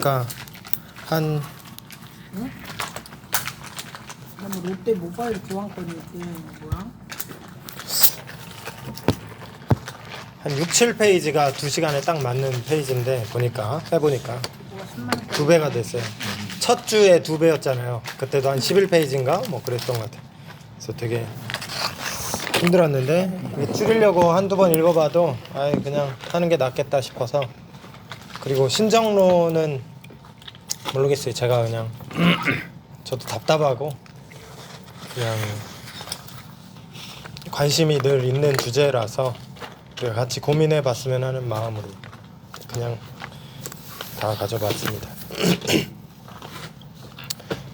보니까 한 응? 뭐 롯데 모바일 교환권이 있는 뭐야? 한 6, 7페이지가 2시간에 딱 맞는 페이지인데 보니까 해보니까 뭐가 10만 원. 2배가 됐어요. 첫 주에 2배였잖아요. 그때도 한 11페이지인가 뭐 그랬던 것 같아요. 그래서 되게 힘들었는데 이게 줄이려고 한두 번 읽어봐도 아예 그냥 하는 게 낫겠다 싶어서. 그리고 신정론은 모르겠어요. 제가 그냥 저도 답답하고 그냥 관심이 늘 있는 주제라서 같이 고민해 봤으면 하는 마음으로 그냥 다 가져봤습니다.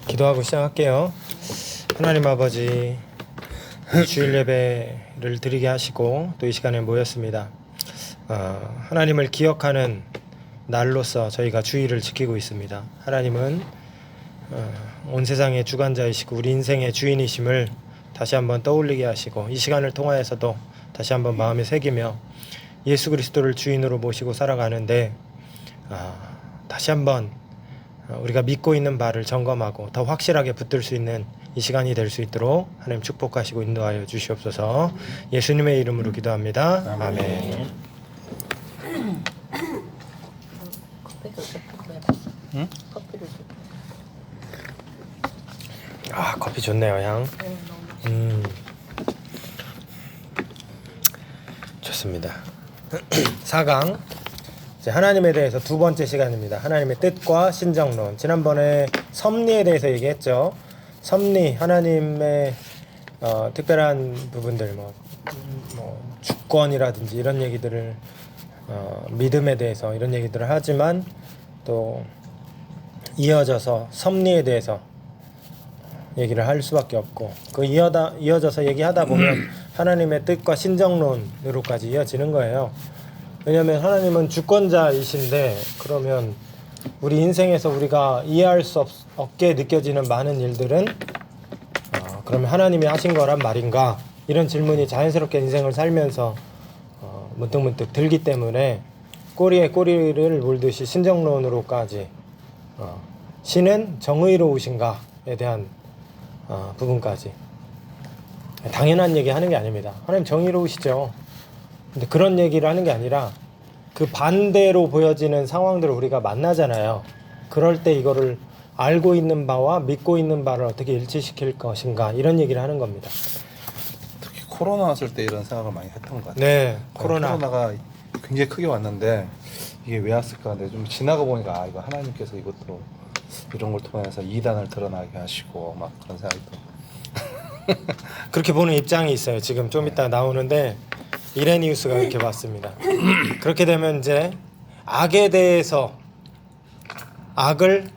기도하고 시작할게요. 하나님 아버지, 주일 예배를 드리게 하시고 또 이 시간에 모였습니다. 하나님을 기억하는 날로서 저희가 주일을 지키고 있습니다. 하나님은 온 세상의 주관자이시고 우리 인생의 주인이심을 다시 한번 떠올리게 하시고 이 시간을 통하여서도 다시 한번 마음에 새기며 예수 그리스도를 주인으로 모시고 살아가는데 다시 한번 우리가 믿고 있는 바를 점검하고 더 확실하게 붙들 수 있는 이 시간이 될 수 있도록 하나님 축복하시고 인도하여 주시옵소서. 예수님의 이름으로 기도합니다. 아멘. 커피를 좀 해봤어. 응? 커피를 좀. 커피 좋네요, 향. 너무 좋습니다. 4강 이제 하나님에 대해서 두 번째 시간입니다. 하나님의 뜻과 신정론. 지난번에 섭리에 대해서 얘기했죠. 섭리, 하나님의 특별한 부분들, 뭐 주권이라든지 이런 얘기들을 믿음에 대해서 이런 얘기들을 하지만 또 이어져서 섭리에 대해서 얘기를 할 수밖에 없고 그 이어져서 얘기하다 보면 하나님의 뜻과 신정론으로까지 이어지는 거예요. 왜냐하면 하나님은 주권자이신데 그러면 우리 인생에서 우리가 이해할 수 없게 느껴지는 많은 일들은 그러면 하나님이 하신 거란 말인가? 이런 질문이 자연스럽게 인생을 살면서 문득문득 들기 때문에 꼬리에 꼬리를 물듯이 신정론으로까지 신은 정의로우신가에 대한 부분까지 당연한 얘기 하는 게 아닙니다. 하나님 정의로우시죠. 근데 그런 얘기를 하는 게 아니라 그 반대로 보여지는 상황들을 우리가 만나잖아요. 그럴 때 이거를 알고 있는 바와 믿고 있는 바를 어떻게 일치시킬 것인가 이런 얘기를 하는 겁니다. 특히 코로나 왔을 때 이런 생각을 많이 했던 것 같아요. 네, 코로나가 굉장히 크게 왔는데 이게 왜 왔을까? 근데 좀 지나가 보니까 이거 하나님께서 이것도 이런 걸 통해서 이단을 드러나게 하시고 막 그런 생각이 또 그렇게 보는 입장이 있어요. 지금 좀 이따 나오는데 이레니우스가 이렇게 봤습니다. 그렇게 되면 이제 악에 대해서 악을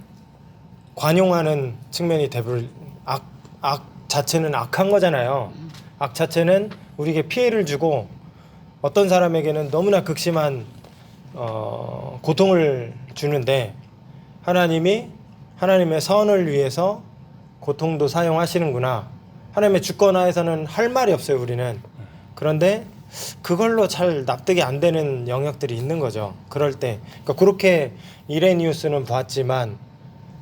관용하는 측면이 대부분 악 자체는 악한 거잖아요. 악 자체는 우리에게 피해를 주고 어떤 사람에게는 너무나 극심한 고통을 주는데 하나님의 선을 위해서 고통도 사용하시는구나. 하나님의 주권하에서는 할 말이 없어요, 우리는. 그런데 그걸로 잘 납득이 안 되는 영역들이 있는 거죠. 그럴 때. 그러니까 그렇게 이레니우스는 봤지만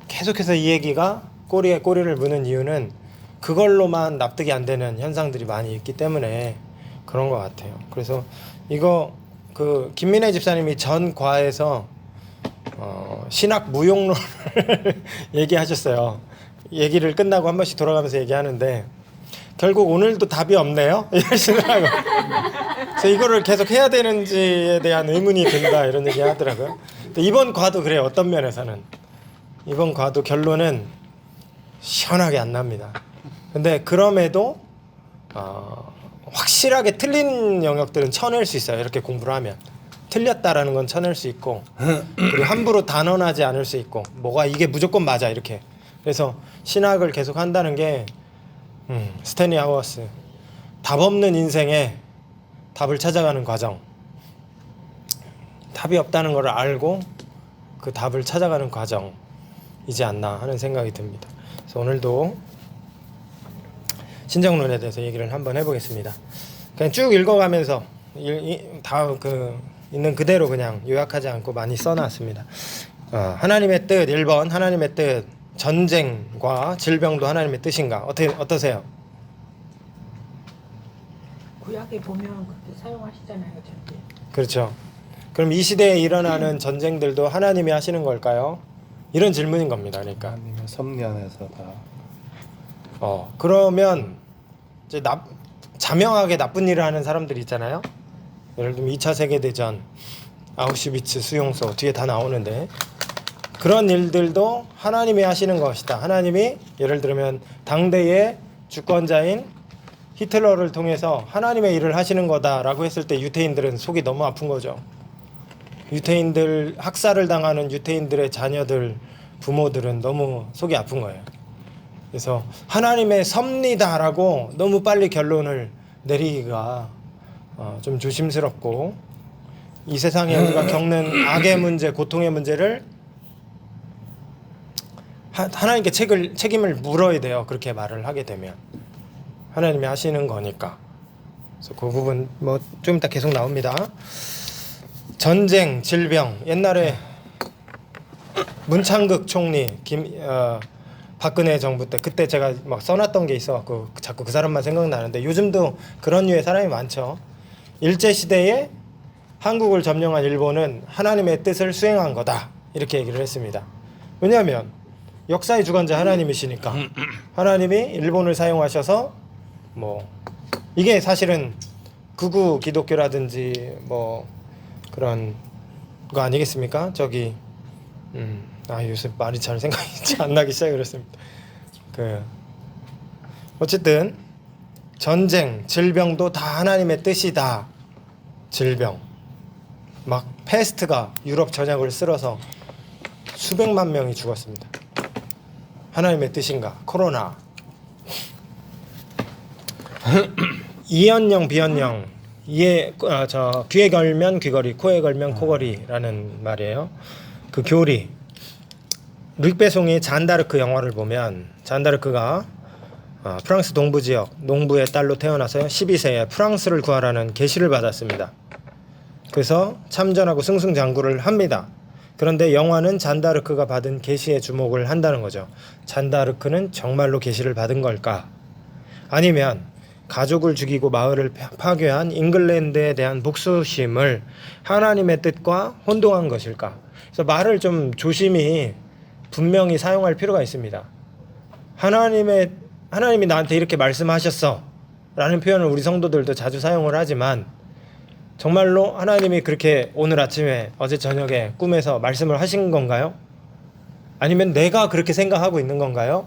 계속해서 이 얘기가 꼬리에 꼬리를 무는 이유는 그걸로만 납득이 안 되는 현상들이 많이 있기 때문에 그런 것 같아요. 그래서 이거 그 김민혜 집사님이 전 과에서 신학 무용론을 얘기하셨어요. 얘기를 끝나고 한 번씩 돌아가면서 얘기하는데 결국 오늘도 답이 없네요. 이러시더라고요. 그래서 이거를 계속 해야 되는지에 대한 의문이 든다 이런 얘기 하더라고요. 근데 이번 과도 그래요. 어떤 면에서는 이번 과도 결론은 시원하게 안 납니다. 근데 그럼에도 확실하게 틀린 영역들은 쳐낼 수 있어요. 이렇게 공부를 하면 틀렸다라는 건 쳐낼 수 있고 그리고 함부로 단언하지 않을 수 있고 뭐가 이게 무조건 맞아 이렇게. 그래서 신학을 계속 한다는 게 스탠리 하워스 답 없는 인생에 답을 찾아가는 과정. 답이 없다는 걸 알고 그 답을 찾아가는 과정이지 않나 하는 생각이 듭니다. 그래서 오늘도 신정론에 대해서 얘기를 한번 해보겠습니다. 그냥 쭉 읽어가면서 다 그 있는 그대로 그냥 요약하지 않고 많이 써놨습니다. 하나님의 뜻 1번 하나님의 뜻 전쟁과 질병도 하나님의 뜻인가? 어떠세요? 구약에 보면 그렇게 사용하시잖아요, 저기. 그렇죠. 그럼 이 시대에 일어나는 전쟁들도 하나님이 하시는 걸까요? 이런 질문인 겁니다. 그러니까 하나님의 섭리 안에서 다 그러면 이제 자명하게 나쁜 일을 하는 사람들이 있잖아요. 예를 들면 2차 세계대전 아우슈비츠 수용소 뒤에 다 나오는데 그런 일들도 하나님이 하시는 것이다. 하나님이 예를 들면 당대의 주권자인 히틀러를 통해서 하나님의 일을 하시는 거다라고 했을 때 유태인들은 속이 너무 아픈 거죠. 유태인들 학살을 당하는 유태인들의 자녀들 부모들은 너무 속이 아픈 거예요. 그래서 하나님의 섭리다라고 너무 빨리 결론을 내리기가 좀 조심스럽고 이 세상에 우리가 겪는 악의 문제, 고통의 문제를 하나님께 책임을 물어야 돼요. 그렇게 말을 하게 되면 하나님이 하시는 거니까. 그래서 그 부분 뭐 좀 이따 계속 나옵니다. 전쟁, 질병. 옛날에 문창극 총리 박근혜 정부 때 그때 제가 막 써놨던 게 있어갖고 자꾸 그 사람만 생각나는데 요즘도 그런 류의 사람이 많죠. 일제 시대에 한국을 점령한 일본은 하나님의 뜻을 수행한 거다 이렇게 얘기를 했습니다. 왜냐하면 역사의 주관자 하나님이시니까 하나님이 일본을 사용하셔서 뭐 이게 사실은 극우 기독교라든지 뭐 그런 거 아니겠습니까? 저기 요새 말이 잘 생각이 안 나기 시작했습니다. 어쨌든 전쟁, 질병도 다 하나님의 뜻이다. 질병 막 패스트가 유럽 전역을 쓸어서 수백만 명이 죽었습니다. 하나님의 뜻인가? 코로나 이언령 비언령 귀에 걸면 귀걸이 코에 걸면 코걸이라는 말이에요. 그 교리 릭배송이 잔다르크 영화를 보면 잔다르크가 프랑스 동부 지역 농부의 딸로 태어나서 12세에 프랑스를 구하라는 계시를 받았습니다. 그래서 참전하고 승승장구를 합니다. 그런데 영화는 잔다르크가 받은 계시에 주목을 한다는 거죠. 잔다르크는 정말로 계시를 받은 걸까? 아니면 가족을 죽이고 마을을 파괴한 잉글랜드에 대한 복수심을 하나님의 뜻과 혼동한 것일까? 그래서 말을 좀 조심히 분명히 사용할 필요가 있습니다. 하나님이 나한테 이렇게 말씀하셨어 라는 표현을 우리 성도들도 자주 사용을 하지만 정말로 하나님이 그렇게 오늘 아침에 어제 저녁에 꿈에서 말씀을 하신 건가요? 아니면 내가 그렇게 생각하고 있는 건가요?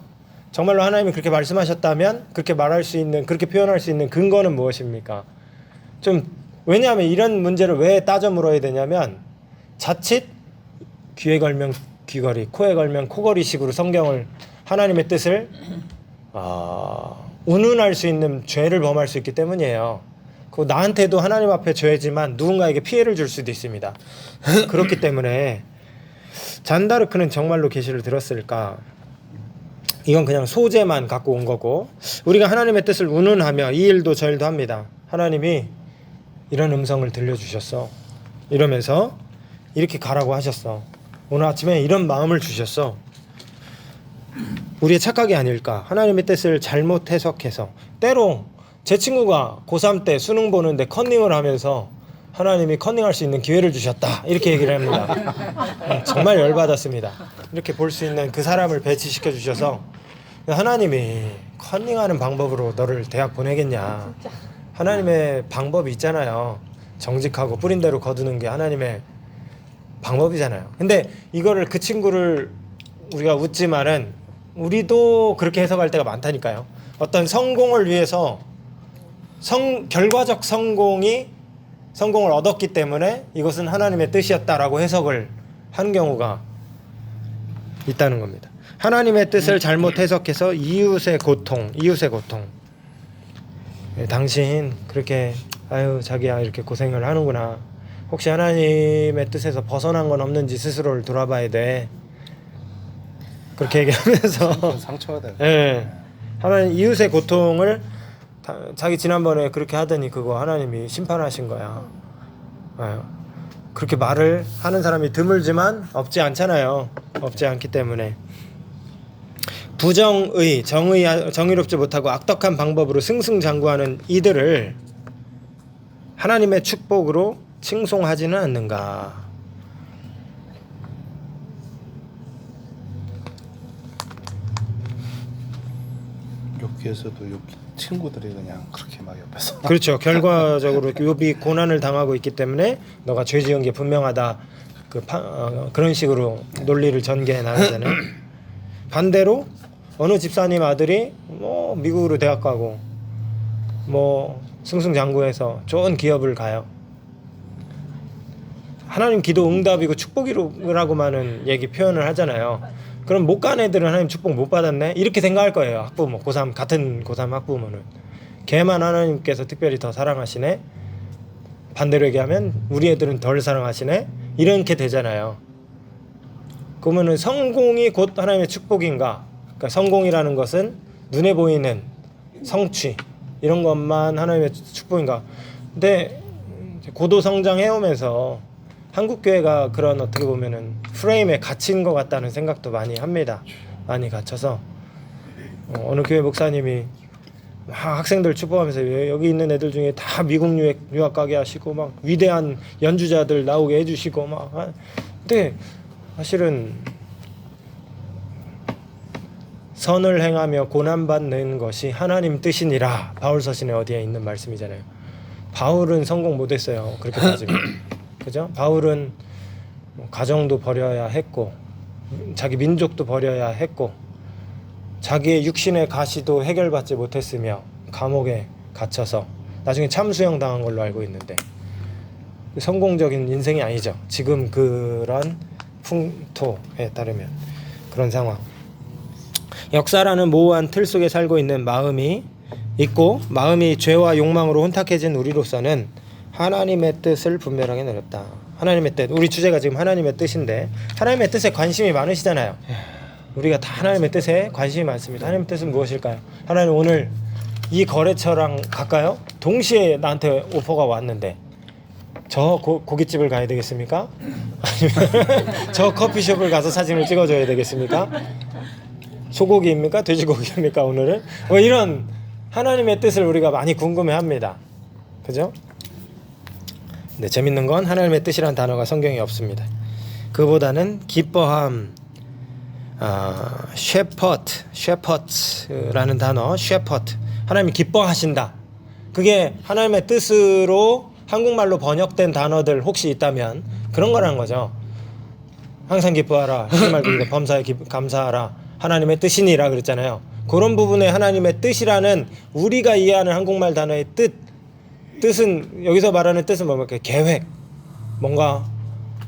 정말로 하나님이 그렇게 말씀하셨다면 그렇게 말할 수 있는 그렇게 표현할 수 있는 근거는 무엇입니까? 왜냐하면 이런 문제를 왜 따져 물어야 되냐면 자칫 귀에 걸면 귀걸이 코에 걸면 코걸이식으로 성경을 하나님의 뜻을 운운할 수 있는 죄를 범할 수 있기 때문이에요. 그 나한테도 하나님 앞에 죄지만 누군가에게 피해를 줄 수도 있습니다. 그렇기 때문에 잔다르크는 정말로 계시를 들었을까? 이건 그냥 소재만 갖고 온 거고 우리가 하나님의 뜻을 운운하며 이 일도 저 일도 합니다. 하나님이 이런 음성을 들려주셨어. 이러면서 이렇게 가라고 하셨어. 오늘 아침에 이런 마음을 주셨어. 우리의 착각이 아닐까? 하나님의 뜻을 잘못 해석해서 때로 제 친구가 고3 때 수능 보는데 컨닝을 하면서 하나님이 컨닝할 수 있는 기회를 주셨다 이렇게 얘기를 합니다. 정말 열받았습니다. 이렇게 볼 수 있는 그 사람을 배치시켜 주셔서 하나님이 컨닝하는 방법으로 너를 대학 보내겠냐. 하나님의 방법이 있잖아요. 정직하고 뿌린 대로 거두는 게 하나님의 방법이잖아요. 근데 이거를 그 친구를 우리가 웃지만은 우리도 그렇게 해석할 때가 많다니까요. 어떤 성공을 위해서 결과적 성공을 얻었기 때문에 이것은 하나님의 뜻이었다라고 해석을 한 경우가 있다는 겁니다. 하나님의 뜻을 잘못 해석해서 이웃의 고통. 당신 그렇게 자기야 이렇게 고생을 하는구나. 혹시 하나님의 뜻에서 벗어난 건 없는지 스스로를 돌아봐야 돼. 그렇게 얘기하면서 상처가 돼. 예. 하나님 이웃의 고통을 자기 지난번에 그렇게 하더니 그거 하나님이 심판하신 거야. 그렇게 말을 하는 사람이 드물지만 없지 않잖아요. 없지 않기 때문에 부정의, 정의롭지 못하고 악덕한 방법으로 승승장구하는 이들을 하나님의 축복으로 칭송하지는 않는가. 욥기에서도 욥기 친구들이 그냥 그렇게 막 옆에서 그렇죠. 결과적으로 욥이 고난을 당하고 있기 때문에 너가 죄 지은 게 분명하다. 그런 식으로 논리를 전개해 나가잖아요. 반대로 어느 집사님 아들이 뭐 미국으로 대학 가고 뭐 승승장구해서 좋은 기업을 가요. 하나님 기도 응답이고 축복이라고만은 얘기 표현을 하잖아요. 그럼 못 간 애들은 하나님 축복 못 받았네? 이렇게 생각할 거예요. 학부모, 고3 같은 고3 학부모는. 걔만 하나님께서 특별히 더 사랑하시네? 반대로 얘기하면 우리 애들은 덜 사랑하시네? 이렇게 되잖아요. 그러면은 성공이 곧 하나님의 축복인가? 그러니까 성공이라는 것은 눈에 보이는 성취 이런 것만 하나님의 축복인가? 근데 고도 성장해 오면서 한국 교회가 그런 어떻게 보면은 프레임에 갇힌 것 같다는 생각도 많이 합니다. 많이 갇혀서 어느 교회 목사님이 막 학생들 축복하면서 여기 있는 애들 중에 다 미국 유학 가게 하시고 막 위대한 연주자들 나오게 해주시고 막. 근데 사실은 선을 행하며 고난받는 것이 하나님 뜻이니라. 바울 서신에 어디에 있는 말씀이잖아요. 바울은 성공 못했어요. 그렇게 따지면. 그죠? 바울은 가정도 버려야 했고 자기 민족도 버려야 했고 자기의 육신의 가시도 해결받지 못했으며 감옥에 갇혀서 나중에 참수형 당한 걸로 알고 있는데 성공적인 인생이 아니죠. 지금 그런 풍토에 따르면 그런 상황. 역사라는 모호한 틀 속에 살고 있는 마음이 있고 마음이 죄와 욕망으로 혼탁해진 우리로서는 하나님의 뜻을 분별하게 어렵다. 하나님의 뜻. 우리 주제가 지금 하나님의 뜻인데 하나님의 뜻에 관심이 많으시잖아요. 우리가 다 하나님의 뜻에 관심이 많습니다. 하나님의 뜻은 무엇일까요? 하나님 오늘 이 거래처랑 갈까요? 동시에 나한테 오퍼가 왔는데 저 고깃집을 가야 되겠습니까? 아니면 저 커피숍을 가서 사진을 찍어줘야 되겠습니까? 소고기입니까? 돼지고기입니까? 오늘은? 뭐 이런 하나님의 뜻을 우리가 많이 궁금해합니다. 그죠? 네, 재밌는 건 하나님의 뜻이라는 단어가 성경에 없습니다. 그보다는 기뻐함, 셰퍼트라는 단어, 셰퍼트. 하나님이 기뻐하신다. 그게 하나님의 뜻으로 한국말로 번역된 단어들 혹시 있다면 그런 거라는 거죠. 항상 기뻐하라. 하지 말고 범사에 감사하라. 하나님의 뜻이니라 그랬잖아요. 그런 부분에 하나님의 뜻이라는 우리가 이해하는 한국말 단어의 뜻은 여기서 말하는 뜻은 뭡니까? 계획, 뭔가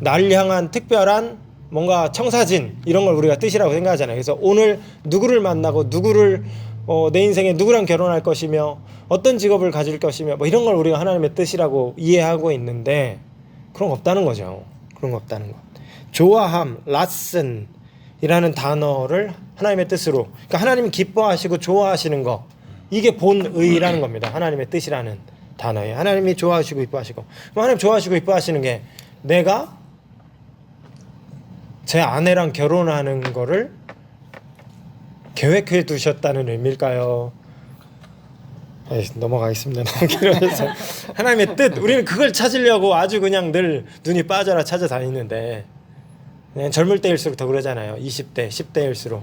날 향한 특별한 뭔가 청사진 이런 걸 우리가 뜻이라고 생각하잖아요. 그래서 오늘 누구를 만나고 누구를 내 인생에 누구랑 결혼할 것이며 어떤 직업을 가질 것이며 뭐 이런 걸 우리가 하나님의 뜻이라고 이해하고 있는데 그런 거 없다는 거죠. 그런 거 없다는 거. 좋아함, 라슨이라는 단어를 하나님의 뜻으로, 그러니까 하나님이 기뻐하시고 좋아하시는 거, 이게 본의라는 겁니다. 하나님의 뜻이라는 단어에 하나님이 좋아하시고 이뻐하시고. 그럼 하나님 좋아하시고 이뻐하시는 게 내가 제 아내랑 결혼하는 거를 계획해 두셨다는 의미일까요? 넘어가겠습니다. 너무 길어서. 하나님의 뜻, 우리는 그걸 찾으려고 아주 그냥 늘 눈이 빠져라 찾아다니는데 그냥 젊을 때일수록 더 그러잖아요. 20대, 10대일수록.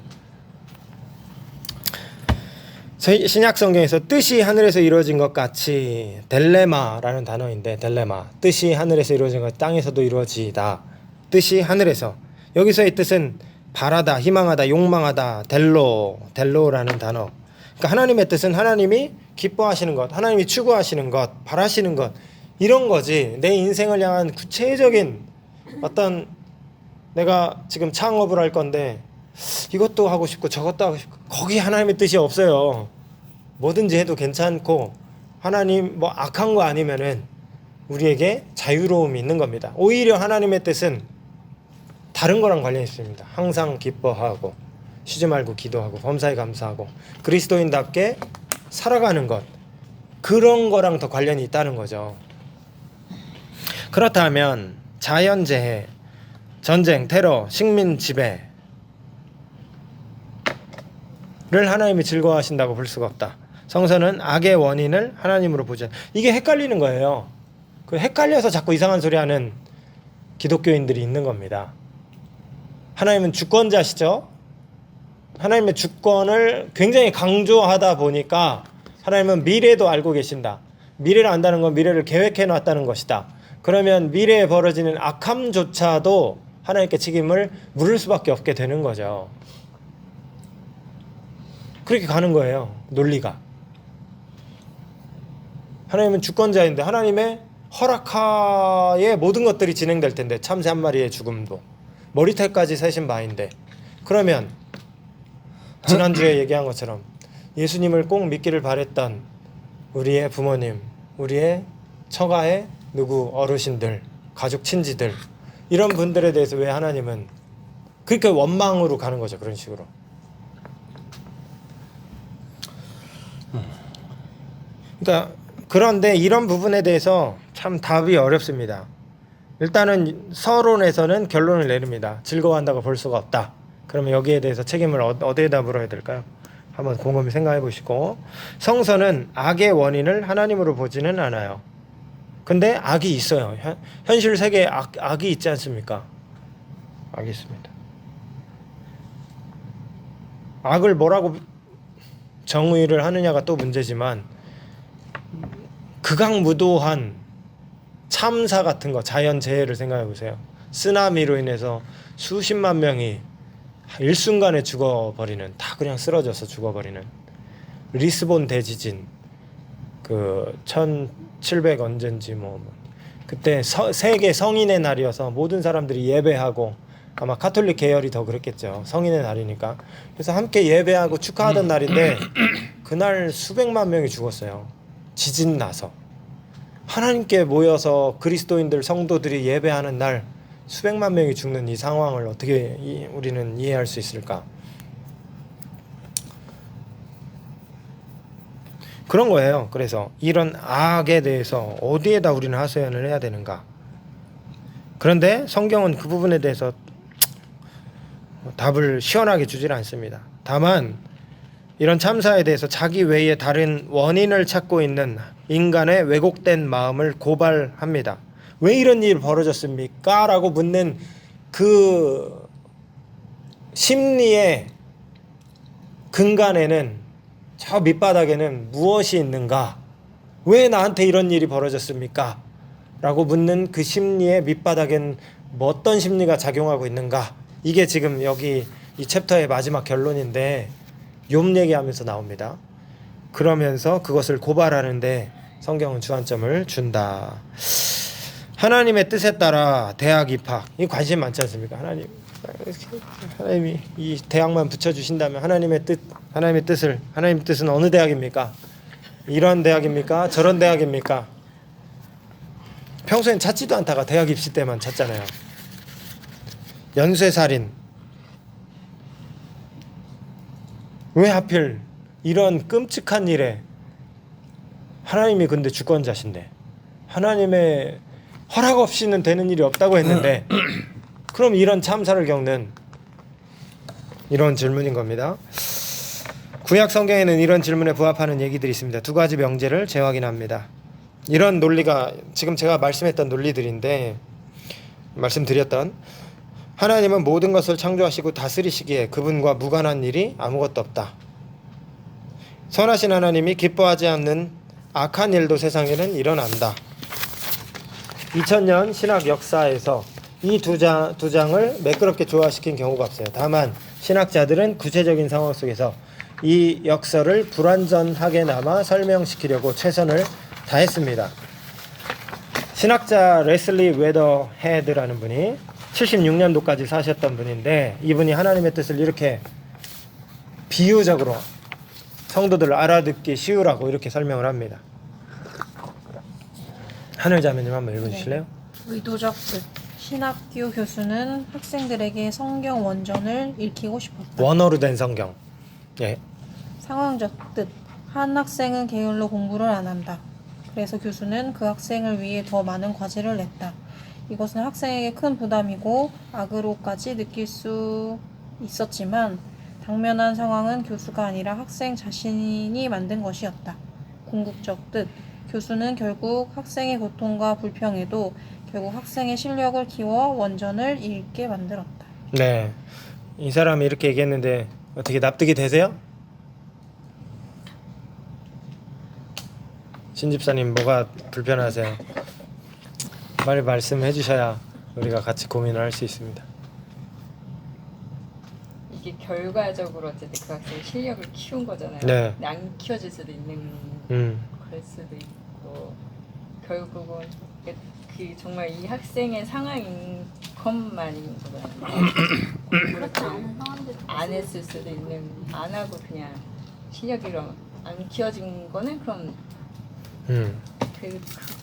신약 성경에서 뜻이 하늘에서 이루어진 것 같이, 델레마라는 단어인데, 델레마, 뜻이 하늘에서 이루어진 것 땅에서도 이루어지다. 뜻이 하늘에서, 여기서의 뜻은 바라다, 희망하다, 욕망하다, 델로라는 단어. 그러니까 하나님의 뜻은 하나님이 기뻐하시는 것, 하나님이 추구하시는 것, 바라시는 것, 이런 거지. 내 인생을 향한 구체적인 어떤, 내가 지금 창업을 할 건데 이것도 하고 싶고 저것도 하고 싶고, 거기 하나님의 뜻이 없어요. 뭐든지 해도 괜찮고 하나님 뭐 악한 거 아니면은 우리에게 자유로움이 있는 겁니다. 오히려 하나님의 뜻은 다른 거랑 관련이 있습니다. 항상 기뻐하고 쉬지 말고 기도하고 범사에 감사하고 그리스도인답게 살아가는 것, 그런 거랑 더 관련이 있다는 거죠. 그렇다면 자연재해, 전쟁, 테러, 식민 지배를 하나님이 즐거워하신다고 볼 수가 없다. 성서는 악의 원인을 하나님으로 보지. 이게 헷갈리는 거예요. 그 헷갈려서 자꾸 이상한 소리 하는 기독교인들이 있는 겁니다. 하나님은 주권자시죠. 하나님의 주권을 굉장히 강조하다 보니까 하나님은 미래도 알고 계신다. 미래를 안다는 건 미래를 계획해 놨다는 것이다. 그러면 미래에 벌어지는 악함조차도 하나님께 책임을 물을 수밖에 없게 되는 거죠. 그렇게 가는 거예요. 논리가. 하나님은 주권자인데 하나님의 허락하에 모든 것들이 진행될 텐데, 참새 한 마리의 죽음도 머리털까지 세신 바인데, 그러면 지난주에 얘기한 것처럼 예수님을 꼭 믿기를 바랬던 우리의 부모님, 우리의 처가의 누구 어르신들, 가족 친지들, 이런 분들에 대해서 왜 하나님은 그렇게 원망으로 가는 거죠. 그런 식으로. 그러니까 그런데 이런 부분에 대해서 참 답이 어렵습니다. 일단은 서론에서는 결론을 내립니다. 즐거워한다고 볼 수가 없다. 그러면 여기에 대해서 책임을 어디에다 물어야 될까요? 한번 곰곰이 생각해 보시고, 성서는 악의 원인을 하나님으로 보지는 않아요. 근데 악이 있어요. 현실 세계에 악이 있지 않습니까? 악이 있습니다. 악을 뭐라고 정의를 하느냐가 또 문제지만, 극악무도한 참사 같은 거, 자연재해를 생각해 보세요. 쓰나미로 인해서 수십만 명이 일순간에 죽어버리는, 다 그냥 쓰러져서 죽어버리는 리스본 대지진, 그 1700 언젠지 그때 세계 성인의 날이어서 모든 사람들이 예배하고, 아마 카톨릭 계열이 더 그랬겠죠. 성인의 날이니까. 그래서 함께 예배하고 축하하던 날인데 그날 수백만 명이 죽었어요. 지진 나서. 하나님께 모여서 그리스도인들 성도들이 예배하는 날 수백만 명이 죽는 이 상황을 어떻게 우리는 이해할 수 있을까? 그런 거예요. 그래서 이런 악에 대해서 어디에다 우리는 하소연을 해야 되는가? 그런데 성경은 그 부분에 대해서 답을 시원하게 주질 않습니다. 다만 이런 참사에 대해서 자기 외에 다른 원인을 찾고 있는 인간의 왜곡된 마음을 고발합니다. 왜 이런 일이 벌어졌습니까? 라고 묻는 그 심리의 근간에는, 저 밑바닥에는 무엇이 있는가? 왜 나한테 이런 일이 벌어졌습니까? 라고 묻는 그 심리의 밑바닥엔 어떤 심리가 작용하고 있는가? 이게 지금 여기 이 챕터의 마지막 결론인데, 욥 얘기하면서 나옵니다. 그러면서 그것을 고발하는데 성경은 주안점을 준다. 하나님의 뜻에 따라 대학 입학, 이 관심 많지 않습니까? 하나님이 이 대학만 붙여주신다면 하나님의 뜻을, 하나님의 뜻은 어느 대학입니까? 이런 대학입니까? 저런 대학입니까? 평소엔 찾지도 않다가 대학 입시 때만 찾잖아요. 연쇄살인, 왜 하필 이런 끔찍한 일에, 하나님이 근데 주권자신데 하나님의 허락 없이는 되는 일이 없다고 했는데 그럼 이런 참사를 겪는, 이런 질문인 겁니다. 구약 성경에는 이런 질문에 부합하는 얘기들이 있습니다. 두 가지 명제를 재확인합니다. 이런 논리가 지금 제가 말씀했던 논리들인데, 말씀드렸던, 하나님은 모든 것을 창조하시고 다스리시기에 그분과 무관한 일이 아무것도 없다. 선하신 하나님이 기뻐하지 않는 악한 일도 세상에는 일어난다. 2000년 신학 역사에서 이 두 장을 매끄럽게 조화시킨 경우가 없어요. 다만 신학자들은 구체적인 상황 속에서 이 역설을 불완전하게나마 설명시키려고 최선을 다했습니다. 신학자 레슬리 웨더 헤드라는 분이 76년도까지 사셨던 분인데, 이분이 하나님의 뜻을 이렇게 비유적으로 성도들 알아듣기 쉬우라고 이렇게 설명을 합니다. 하늘자매님 한번 읽어주실래요? 네. 의도적 뜻. 신학교 교수는 학생들에게 성경 원전을 읽히고 싶었다. 원어로 된 성경. 예. 상황적 뜻. 한 학생은 게을러 공부를 안 한다. 그래서 교수는 그 학생을 위해 더 많은 과제를 냈다. 이것은 학생에게 큰 부담이고 악으로까지 느낄 수 있었지만 당면한 상황은 교수가 아니라 학생 자신이 만든 것이었다. 궁극적 뜻. 교수는 결국 학생의 고통과 불평에도 결국 학생의 실력을 키워 원전을 잃게 만들었다. 네. 이 사람이 이렇게 얘기했는데 어떻게 납득이 되세요? 신 집사님 뭐가 불편하세요? 빨리 말씀해 주셔야 우리가 같이 고민을 할 수 있습니다. 이게 결과적으로 어쨌든 그 학생의 실력을 키운 거잖아요. 네. 근데 안 키워질 수도 있는 걸 수도 있고 결국은 그 정말 이 학생의 상황인 것만인 거잖아요. 공부를 안 했을 수도 있는 안 하고 그냥 실력이 안 키워진 거는 그럼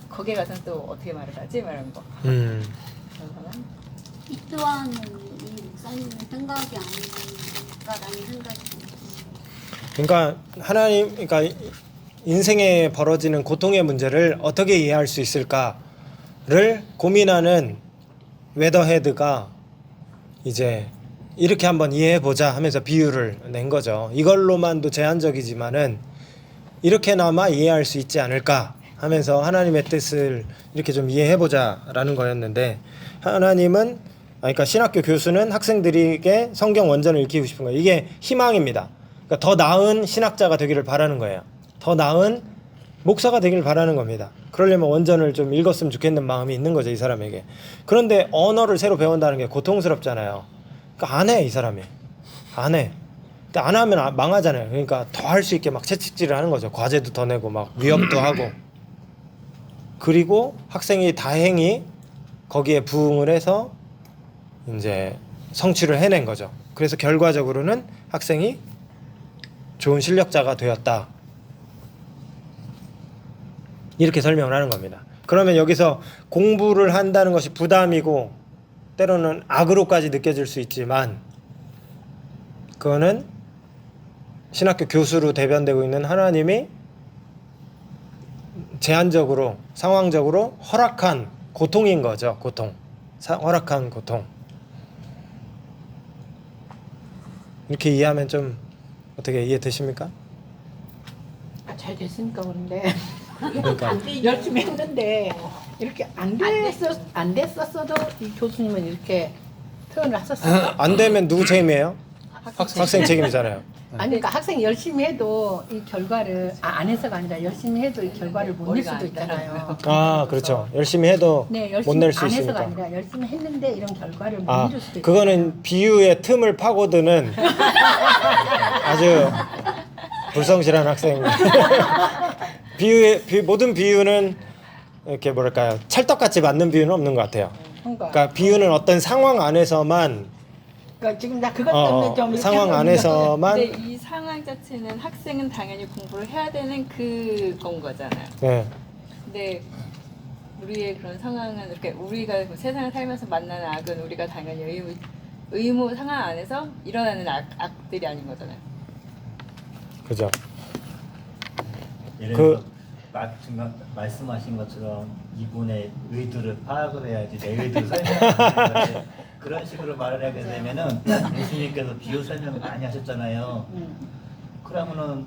거기에 가서는 또 어떻게 말을 하지? 말하는 거. 그런 사람? 이 또한 이 목사님의 생각이 아닌가라는 생각이 듭니다. 그러니까 하나님, 그러니까 인생에 벌어지는 고통의 문제를 어떻게 이해할 수 있을까를 고민하는 웨더헤드가 이제 이렇게 한번 이해해 보자 하면서 비유를 낸 거죠. 이걸로만도 제한적이지만은 이렇게나마 이해할 수 있지 않을까 하면서 하나님의 뜻을 이렇게 좀 이해해 보자라는 거였는데, 하나님은 그러니까 신학교 교수는 학생들에게 성경 원전을 읽히고 싶은 거예요. 이게 희망입니다. 그러니까 더 나은 신학자가 되기를 바라는 거예요. 더 나은 목사가 되기를 바라는 겁니다. 그러려면 원전을 좀 읽었으면 좋겠는 마음이 있는 거죠, 이 사람에게. 그런데 언어를 새로 배운다는 게 고통스럽잖아요. 그러니까 안 해, 이 사람이. 안 해. 근데 안 하면 망하잖아요. 그러니까 더 할 수 있게 막 채찍질을 하는 거죠. 과제도 더 내고 막 위협도 하고. 그리고 학생이 다행히 거기에 부응을 해서 이제 성취를 해낸 거죠. 그래서 결과적으로는 학생이 좋은 실력자가 되었다. 이렇게 설명을 하는 겁니다. 그러면 여기서 공부를 한다는 것이 부담이고 때로는 악으로까지 느껴질 수 있지만, 그거는 신학교 교수로 대변되고 있는 하나님이 제한적으로 상황적으로 허락한 고통인 거죠. 고통. 허락한 고통. 이렇게 이해하면 좀 어떻게 이해되십니까? 잘 됐으니까 그런데 그러니까 열심히 했는데 이렇게 안 됐었어도 이 교수님은 이렇게 표현을 하셨어요. 안 되면 누구 책임이에요? 학생 책임이잖아요. 아니 그러니까 학생이 열심히 해도 이 결과를 안 해서가 아니라 열심히 해도 이 결과를 못 낼 수도 있잖아요. 아, 그렇죠. 열심히 해도 네, 못 열심히 낼 수 안 해서가 있으니까. 아니라 열심히 했는데 이런 결과를 못 아, 이룰 수도 있어요. 그거는 비유의 틈을 파고드는 아주 불성실한 학생. 모든 비유는 이렇게 뭐랄까요, 찰떡같이 맞는 비유는 없는 것 같아요. 그러니까 비유는 어떤 상황 안에서만 그러니까 지금 나 그것 때문에 좀 이렇게 상황 하고 안에서만 근데 이 상황 자체는 학생은 당연히 공부를 해야 되는 그건 거잖아요. 네. 근데 우리의 그런 상황은 이렇게 우리가 세상을 살면서 만나는 악은 우리가 당연히 의무 상황 안에서 일어나는 악들이 아닌 거잖아요. 그죠. 예를 그- 들어 지금 말씀하신 것처럼 이분의 의도를 파악을 해야지 내 의도를 설명하는 그런 식으로 말을 하게 되면은 예수님께서 비유 설명을 많이 하셨잖아요. 그러면은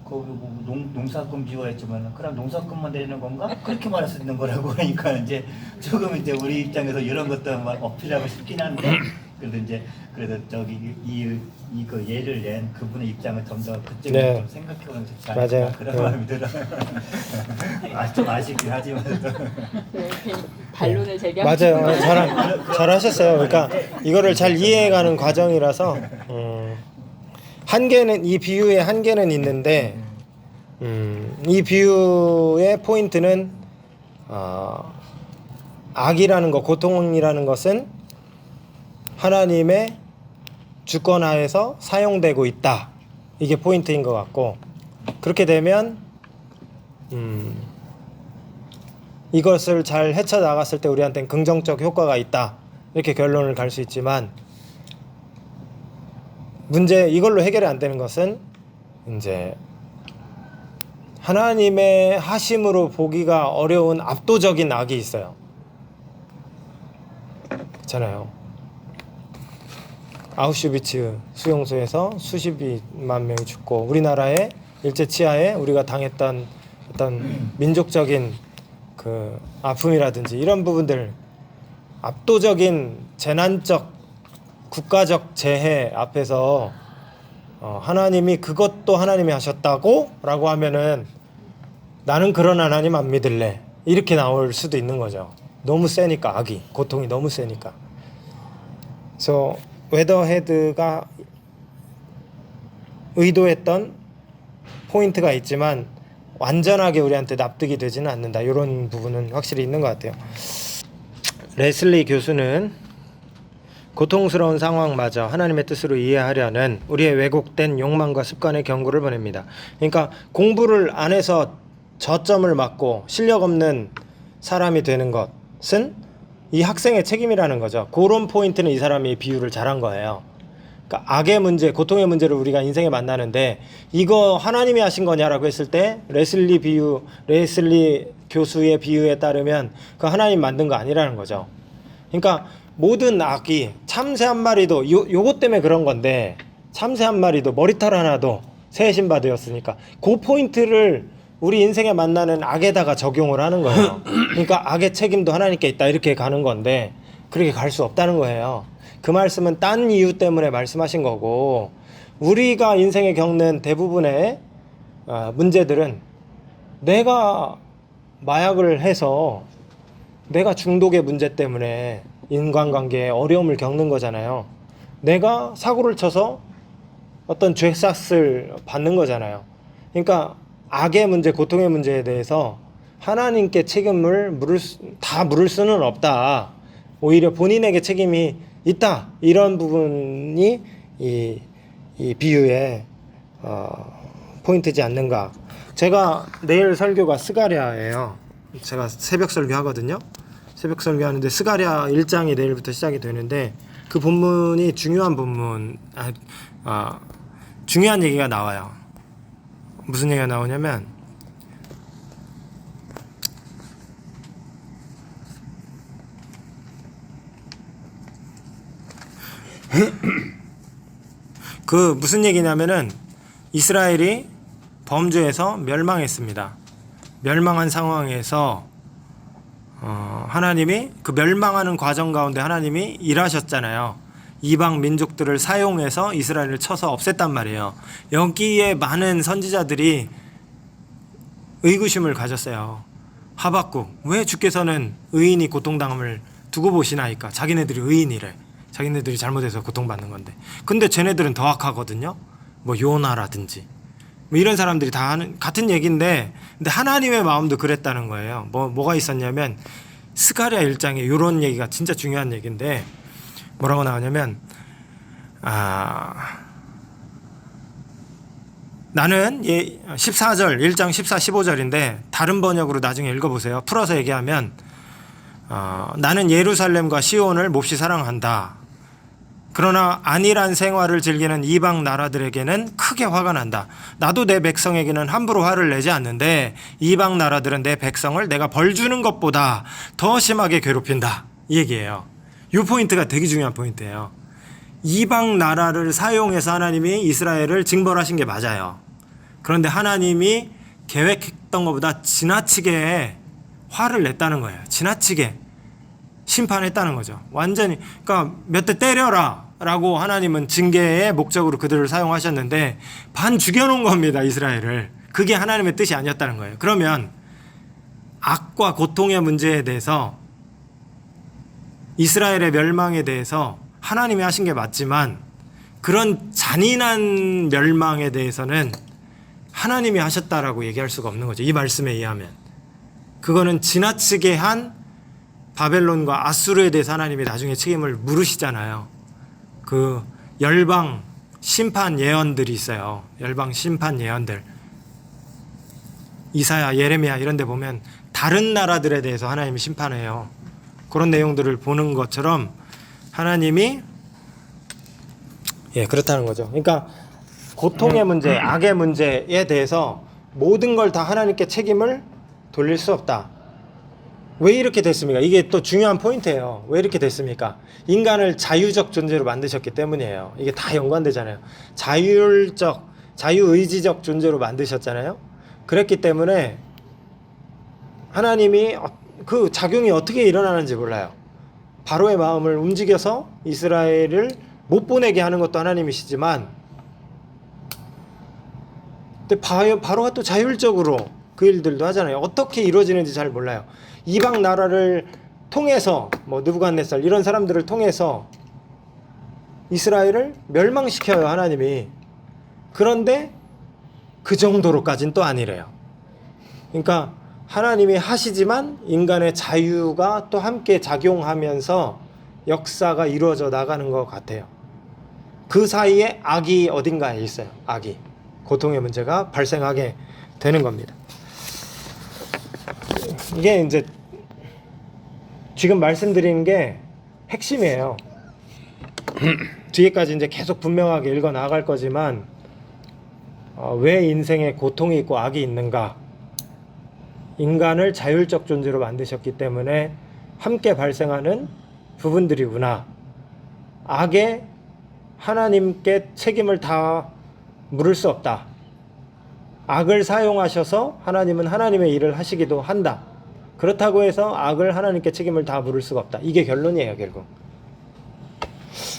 거기 뭐 농사꾼 비유했지만 그럼 농사꾼만 내리는 건가? 그렇게 말할 수 있는 거라고. 그러니까 이제 조금 이제 우리 입장에서 이런 것도 막 어필하고 싶긴 한데 그래도 저기 그 예를 낸 그분의 입장을 좀 더 그쪽으로 네. 좀 생각해보면 좋지 맞아요. 않을까 그런 네. 마음이 들어요. 좀 아쉽긴 하지만 이렇게 반론을 제기하고 맞아요. 잘하셨어요. 그러니까 이거를 잘 이해해가는 과정이라서 한계는, 이 비유의 한계는 있는데 이 비유의 포인트는 악이라는 것, 고통이라는 것은 하나님의 주권하에서 사용되고 있다. 이게 포인트인 것 같고, 그렇게 되면 이것을 잘 헤쳐나갔을 때 우리한테는 긍정적 효과가 있다. 이렇게 결론을 갈 수 있지만, 이걸로 해결이 안 되는 것은 이제 하나님의 하심으로 보기가 어려운 압도적인 악이 있어요. 있잖아요. 아우슈비츠 수용소에서 수십만 명이 죽고 우리나라의 일제 치하에 우리가 당했던 어떤 민족적인 그 아픔이라든지 이런 부분들, 압도적인 재난적 국가적 재해 앞에서 하나님이 그것도 하나님이 하셨다고 라고 하면은 나는 그런 하나님 안 믿을래 이렇게 나올 수도 있는 거죠. 너무 세니까, 악이, 고통이 너무 세니까. 그래서 웨더헤드가 의도했던 포인트가 있지만 완전하게 우리한테 납득이 되지는 않는다. 이런 부분은 확실히 있는 것 같아요. 레슬리 교수는 고통스러운 상황마저 하나님의 뜻으로 이해하려는 우리의 왜곡된 욕망과 습관의 경고를 보냅니다. 그러니까 공부를 안 해서 저점을 맞고 실력 없는 사람이 되는 것은 이 학생의 책임이라는 거죠. 그런 포인트는 이 사람이 비유를 잘한 거예요. 그러니까 악의 문제, 고통의 문제를 우리가 인생에 만나는데 이거 하나님이 하신 거냐라고 했을 때 레슬리 교수의 비유에 따르면 그 하나님 만든 거 아니라는 거죠. 그러니까 모든 악이 참새 한 마리도 요것 때문에 그런 건데 참새 한 마리도 머리털 하나도 새의 신바되었으니까 그 포인트를 우리 인생에 만나는 악에다가 적용을 하는 거예요. 그러니까 악의 책임도 하나님께 있다 이렇게 가는 건데 그렇게 갈 수 없다는 거예요. 그 말씀은 딴 이유 때문에 말씀하신 거고 우리가 인생에 겪는 대부분의 문제들은 내가 마약을 해서 내가 중독의 문제 때문에 인간관계에 어려움을 겪는 거잖아요. 내가 사고를 쳐서 어떤 죄삭을 받는 거잖아요. 그러니까 악의 문제, 고통의 문제에 대해서 하나님께 책임을 다 물을 수는 없다. 오히려 본인에게 책임이 있다. 이런 부분이 이 비유의 포인트지 않는가. 제가 내일 설교가 스가랴예요. 제가 새벽 설교 하거든요. 새벽 설교하는데 스가랴 1장이 내일부터 시작이 되는데 그 본문이 중요한 본문, 중요한 얘기가 나와요. 무슨 얘기가 나오냐면 그 무슨 얘기냐면은 이스라엘이 범죄에서 멸망했습니다. 멸망한 상황에서 하나님이 그 멸망하는 과정 가운데 하나님이 일하셨잖아요. 이방 민족들을 사용해서 이스라엘을 쳐서 없앴단 말이에요. 여기에 많은 선지자들이 의구심을 가졌어요. 하박국, 왜 주께서는 의인이 고통당함을 두고 보시나이까? 자기네들이 의인이래. 자기네들이 잘못해서 고통받는 건데. 근데 쟤네들은 더 악하거든요. 뭐 요나라든지 뭐 이런 사람들이 다 하는 같은 얘기인데, 근데 하나님의 마음도 그랬다는 거예요. 뭐가 있었냐면 스가랴 1장에 이런 얘기가 진짜 중요한 얘기인데 뭐라고 나오냐면 나는 14절 1장 14, 15절인데 다른 번역으로 나중에 읽어보세요. 풀어서 얘기하면 나는 예루살렘과 시온을 몹시 사랑한다. 그러나 안일한 생활을 즐기는 이방 나라들에게는 크게 화가 난다. 나도 내 백성에게는 함부로 화를 내지 않는데 이방 나라들은 내 백성을 내가 벌 주는 것보다 더 심하게 괴롭힌다. 이 얘기예요. 이 포인트가 되게 중요한 포인트예요. 이방 나라를 사용해서 하나님이 이스라엘을 징벌하신 게 맞아요. 그런데 하나님이 계획했던 것보다 지나치게 화를 냈다는 거예요. 지나치게 심판했다는 거죠. 완전히. 그러니까 몇 대 때려라 라고 하나님은 징계의 목적으로 그들을 사용하셨는데 반 죽여놓은 겁니다. 이스라엘을. 그게 하나님의 뜻이 아니었다는 거예요. 그러면 악과 고통의 문제에 대해서 이스라엘의 멸망에 대해서 하나님이 하신 게 맞지만 그런 잔인한 멸망에 대해서는 하나님이 하셨다라고 얘기할 수가 없는 거죠. 이 말씀에 의하면. 그거는 지나치게 한 바벨론과 아수르에 대해서 하나님이 나중에 책임을 물으시잖아요. 그 열방 심판 예언들이 있어요. 열방 심판 예언들. 이사야, 예레미야 이런 데 보면 다른 나라들에 대해서 하나님이 심판해요. 그런 내용들을 보는 것처럼 하나님이 그렇다는 거죠. 그러니까 고통의 문제, 악의 문제에 대해서 모든 걸 다 하나님께 책임을 돌릴 수 없다. 왜 이렇게 됐습니까? 이게 또 중요한 포인트예요. 왜 이렇게 됐습니까? 인간을 자유적 존재로 만드셨기 때문이에요. 이게 다 연관되잖아요. 자유의지적 존재로 만드셨잖아요. 그랬기 때문에 하나님이 그 작용이 어떻게 일어나는지 몰라요. 바로의 마음을 움직여서 이스라엘을 못 보내게 하는 것도 하나님이시지만, 근데 바로가 또 자율적으로 그 일들도 하잖아요. 어떻게 이루어지는지 잘 몰라요. 이방 나라를 통해서 뭐 느부갓네살 이런 사람들을 통해서 이스라엘을 멸망시켜요, 하나님이. 그런데 그 정도로까지는 또 아니래요. 그러니까 하나님이 하시지만 인간의 자유가 또 함께 작용하면서 역사가 이루어져 나가는 것 같아요. 그 사이에 악이 어딘가에 있어요. 악이. 고통의 문제가 발생하게 되는 겁니다. 이게 이제 지금 말씀드리는 게 핵심이에요. 뒤에까지 이제 계속 분명하게 읽어 나갈 거지만 왜 인생에 고통이 있고 악이 있는가? 인간을 자율적 존재로 만드셨기 때문에 함께 발생하는 부분들이구나. 악에 하나님께 책임을 다 물을 수 없다. 악을 사용하셔서 하나님은 하나님의 일을 하시기도 한다. 그렇다고 해서 악을 하나님께 책임을 다 물을 수가 없다. 이게 결론이에요, 결국.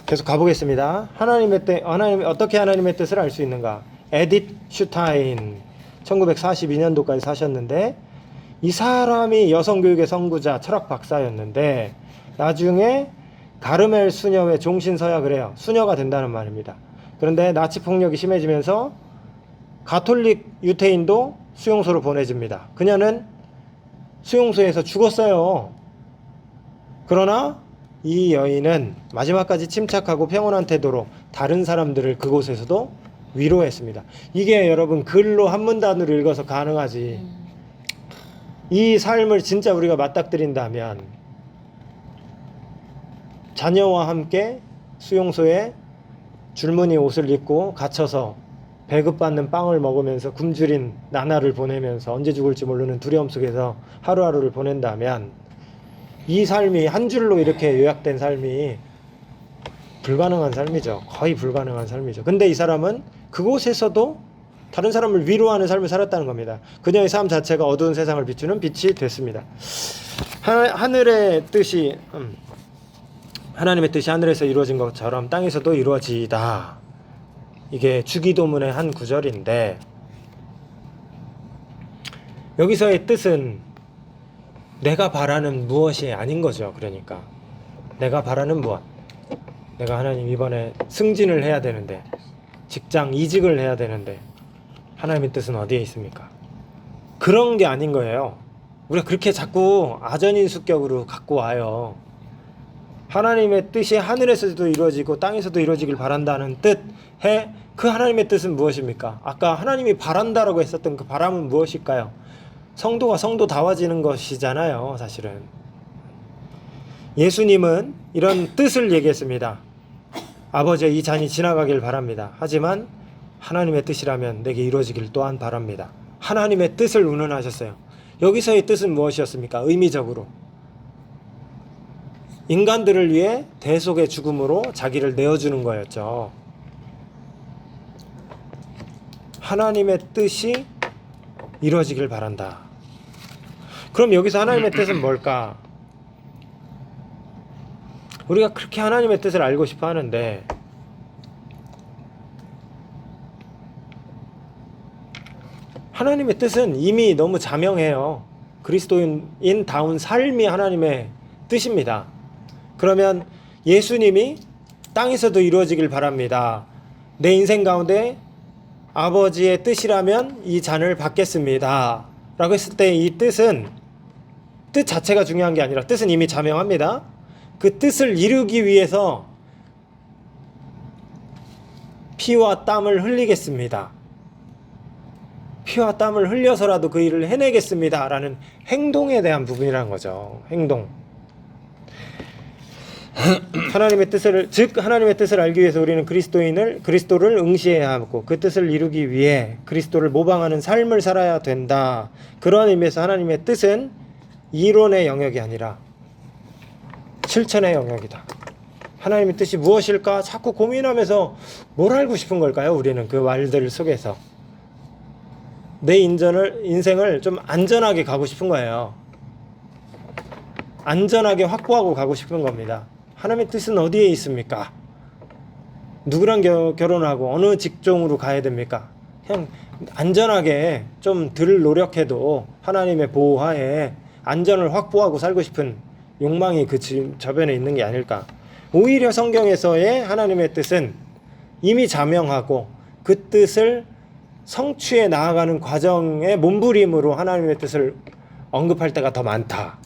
계속 가보겠습니다. 하나님 어떻게 하나님의 뜻을 알 수 있는가? 에디트 슈타인 1942년도까지 사셨는데, 이 사람이 여성교육의 선구자, 철학 박사였는데 나중에 가르멜 수녀의 종신서약을 해요. 수녀가 된다는 말입니다. 그런데 나치 폭력이 심해지면서 가톨릭 유태인도 수용소로 보내집니다. 그녀는 수용소에서 죽었어요. 그러나 이 여인은 마지막까지 침착하고 평온한 태도로 다른 사람들을 그곳에서도 위로했습니다. 이게 여러분 글로 한문단으로 읽어서 가능하지. 이 삶을 진짜 우리가 맞닥뜨린다면 자녀와 함께 수용소에 줄무늬 옷을 입고 갇혀서 배급받는 빵을 먹으면서 굶주린 나날을 보내면서 언제 죽을지 모르는 두려움 속에서 하루하루를 보낸다면 이 삶이 한 줄로 이렇게 요약된 삶이 불가능한 삶이죠. 거의 불가능한 삶이죠. 근데 이 사람은 그곳에서도 다른 사람을 위로하는 삶을 살았다는 겁니다. 그녀의 삶 자체가 어두운 세상을 비추는 빛이 됐습니다. 하늘의 뜻이 하나님의 뜻이 하늘에서 이루어진 것처럼 땅에서도 이루어지다. 이게 주기도문의 한 구절인데, 여기서의 뜻은 내가 바라는 무엇이 아닌 거죠. 그러니까 내가 바라는 무엇, 내가 하나님 이번에 승진을 해야 되는데, 직장 이직을 해야 되는데 하나님의 뜻은 어디에 있습니까? 그런 게 아닌 거예요. 우리가 그렇게 자꾸 아전인수격으로 갖고 와요. 하나님의 뜻이 하늘에서도 이루어지고 땅에서도 이루어지길 바란다는 뜻에 그 하나님의 뜻은 무엇입니까? 아까 하나님이 바란다라고 했었던 그 바람은 무엇일까요? 성도가 성도다워지는 것이잖아요, 사실은. 예수님은 이런 뜻을 얘기했습니다. 아버지의 이 잔이 지나가길 바랍니다. 하지만 하나님의 뜻이라면 내게 이루어지길 또한 바랍니다. 하나님의 뜻을 운운하셨어요. 여기서의 뜻은 무엇이었습니까? 의미적으로 인간들을 위해 대속의 죽음으로 자기를 내어주는 거였죠. 하나님의 뜻이 이루어지길 바란다. 그럼 여기서 하나님의 뜻은 뭘까? 우리가 그렇게 하나님의 뜻을 알고 싶어 하는데 하나님의 뜻은 이미 너무 자명해요. 그리스도인다운 삶이 하나님의 뜻입니다. 그러면 예수님이 땅에서도 이루어지길 바랍니다. 내 인생 가운데 아버지의 뜻이라면 이 잔을 받겠습니다. 라고 했을 때 이 뜻은 뜻 자체가 중요한 게 아니라 뜻은 이미 자명합니다. 그 뜻을 이루기 위해서 피와 땀을 흘리겠습니다. 피와 땀을 흘려서라도 그 일을 해내겠습니다. 라는 행동에 대한 부분이라는 거죠. 행동. 하나님의 뜻을 알기 위해서 우리는 그리스도를 응시해야 하고 그 뜻을 이루기 위해 그리스도를 모방하는 삶을 살아야 된다. 그런 의미에서 하나님의 뜻은 이론의 영역이 아니라 실천의 영역이다. 하나님의 뜻이 무엇일까 자꾸 고민하면서 뭘 알고 싶은 걸까요? 우리는 그 말들 속에서 내 인생을 좀 안전하게 가고 싶은 거예요. 안전하게 확보하고 가고 싶은 겁니다. 하나님의 뜻은 어디에 있습니까? 누구랑 결혼하고 어느 직종으로 가야 됩니까? 그냥 안전하게 좀 덜 노력해도 하나님의 보호하에 안전을 확보하고 살고 싶은 욕망이 그 저변에 있는 게 아닐까. 오히려 성경에서의 하나님의 뜻은 이미 자명하고 그 뜻을 성취해 나아가는 과정의 몸부림으로 하나님의 뜻을 언급할 때가 더 많다.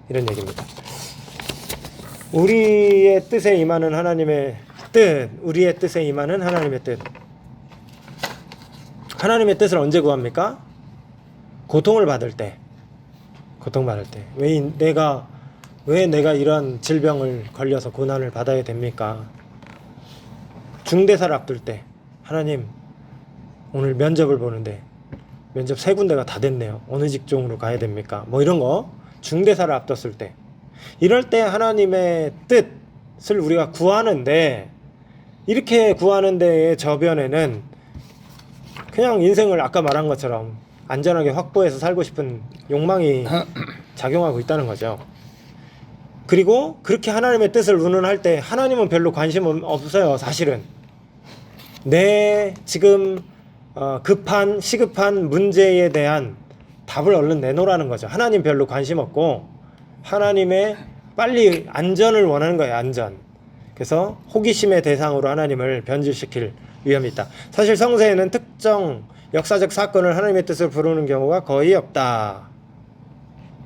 이런 얘기입니다. 우리의 뜻에 임하는 하나님의 뜻, 우리의 뜻에 임하는 하나님의 뜻. 하나님의 뜻을 언제 구합니까? 고통을 받을 때. 고통받을 때. 왜 내가 이런 질병을 걸려서 고난을 받아야 됩니까? 중대사를 앞둘 때. 하나님, 오늘 면접을 보는데 면접 3군데가 다 됐네요. 어느 직종으로 가야 됩니까? 뭐 이런 거. 중대사를 앞뒀을 때. 이럴 때 하나님의 뜻을 우리가 구하는데, 이렇게 구하는 데의 저변에는 그냥 인생을 아까 말한 것처럼 안전하게 확보해서 살고 싶은 욕망이 작용하고 있다는 거죠. 그리고 그렇게 하나님의 뜻을 운운할 때 하나님은 별로 관심 없어요. 사실은 내 지금 시급한 문제에 대한 답을 얼른 내놓으라는 거죠. 하나님 별로 관심 없고 하나님의 빨리 안전을 원하는 거예요. 안전. 그래서 호기심의 대상으로 하나님을 변질시킬 위험이 있다. 사실 성서에는 특정 역사적 사건을 하나님의 뜻을 부르는 경우가 거의 없다.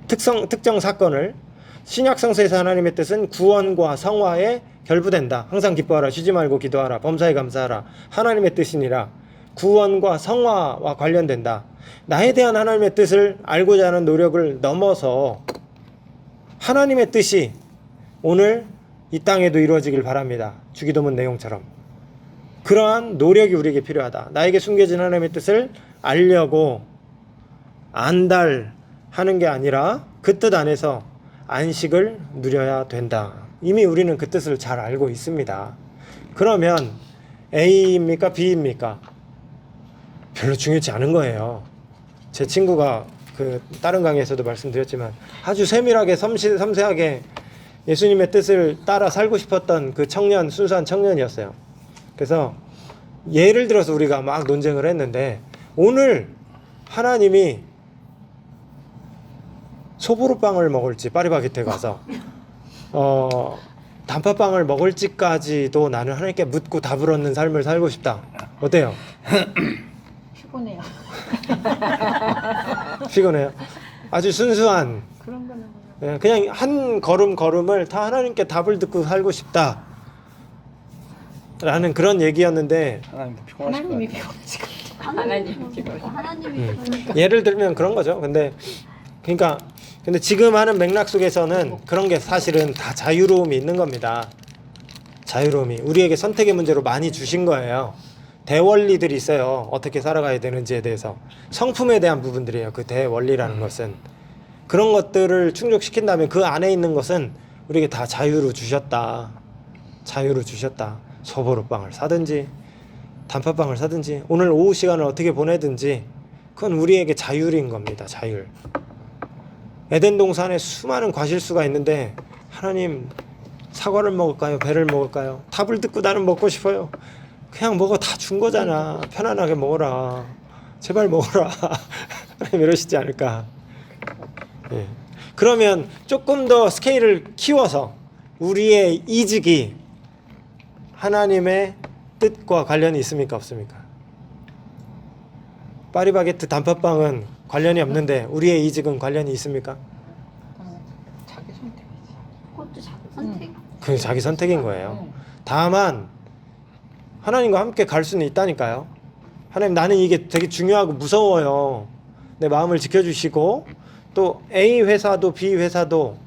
특정 사건을 신약 성서에서 하나님의 뜻은 구원과 성화에 결부된다. 항상 기뻐하라, 쉬지 말고 기도하라, 범사에 감사하라. 하나님의 뜻이니라. 구원과 성화와 관련된다. 나에 대한 하나님의 뜻을 알고자 하는 노력을 넘어서 하나님의 뜻이 오늘 이 땅에도 이루어지길 바랍니다. 주기도문 내용처럼. 그러한 노력이 우리에게 필요하다. 나에게 숨겨진 하나님의 뜻을 알려고 안달하는 게 아니라 그 뜻 안에서 안식을 누려야 된다. 이미 우리는 그 뜻을 잘 알고 있습니다. 그러면 A입니까? B입니까? 별로 중요치 않은 거예요. 제 친구가 다른 강의에서도 말씀드렸지만 아주 세밀하게 섬세하게 예수님의 뜻을 따라 살고 싶었던 그 순수한 청년이었어요. 그래서 예를 들어서 우리가 막 논쟁을 했는데, 오늘 하나님이 소보루빵을 먹을지 파리바게트에 가서 단팥빵을 먹을지까지도 나는 하나님께 묻고 답을 얻는 삶을 살고 싶다. 어때요? 피곤해요. 피곤해요? 아주 순수한 그런 거는 그냥 한 걸음을 다 하나님께 답을 듣고 살고 싶다 라는 그런 얘기였는데, 하나님도 피곤하실 것 하나님이 같아요. 피곤하시고 하나님이 예를 들면 그런 거죠. 근데 지금 하는 맥락 속에서는 그런 게 사실은 다 자유로움이 있는 겁니다. 자유로움이 우리에게 선택의 문제로 많이 주신 거예요. 대원리들이 있어요. 어떻게 살아가야 되는지에 대해서. 성품에 대한 부분들이에요. 그 대원리라는 것은. 그런 것들을 충족시킨다면 그 안에 있는 것은 우리에게 다 자유로 주셨다. 자유로 주셨다. 소보루빵을 사든지 단팥빵을 사든지 오늘 오후 시간을 어떻게 보내든지 그건 우리에게 자율인 겁니다. 자율. 에덴 동산에 수많은 과실수가 있는데 하나님, 사과를 먹을까요? 배를 먹을까요? 답을 듣고 나는 먹고 싶어요. 그냥 먹어. 다 준 거잖아. 편안하게 먹어라. 제발 먹어라. 하나님 이러시지 않을까. 예. 그러면 조금 더 스케일을 키워서 우리의 이직이 하나님의 뜻과 관련이 있습니까? 없습니까? 파리바게트 단팥빵은 관련이 없는데 우리의 이직은 관련이 있습니까? 자기 선택이지. 그것도 자기 선택. 그 자기 선택인 거예요. 다만 하나님과 함께 갈 수는 있다니까요. 하나님, 나는 이게 되게 중요하고 무서워요. 내 마음을 지켜주시고 또 A 회사도 B 회사도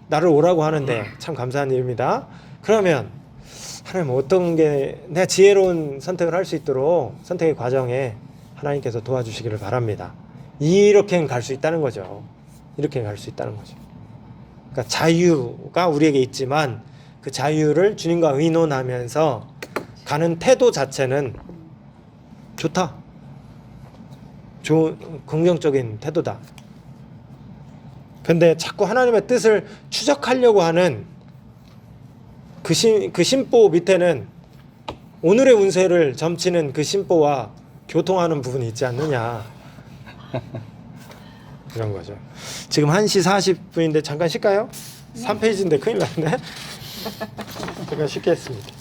나를 오라고 하는데 참 감사한 일입니다. 그러면 하나님, 어떤 게 내가 지혜로운 선택을 할 수 있도록 선택의 과정에 하나님께서 도와주시기를 바랍니다. 이렇게는 갈 수 있다는 거죠. 이렇게 갈 수 있다는 거죠. 그러니까 자유가 우리에게 있지만 그 자유를 주님과 의논하면서 가는 태도 자체는 좋다. 좋은 긍정적인 태도다. 근데 자꾸 하나님의 뜻을 추적하려고 하는 그 심보 밑에는 오늘의 운세를 점치는 그 심보와 교통하는 부분이 있지 않느냐. 이런 거죠. 지금 1시 40분인데 잠깐 쉴까요? 3페이지인데 큰일 났네. 제가 쉽게 했습니다.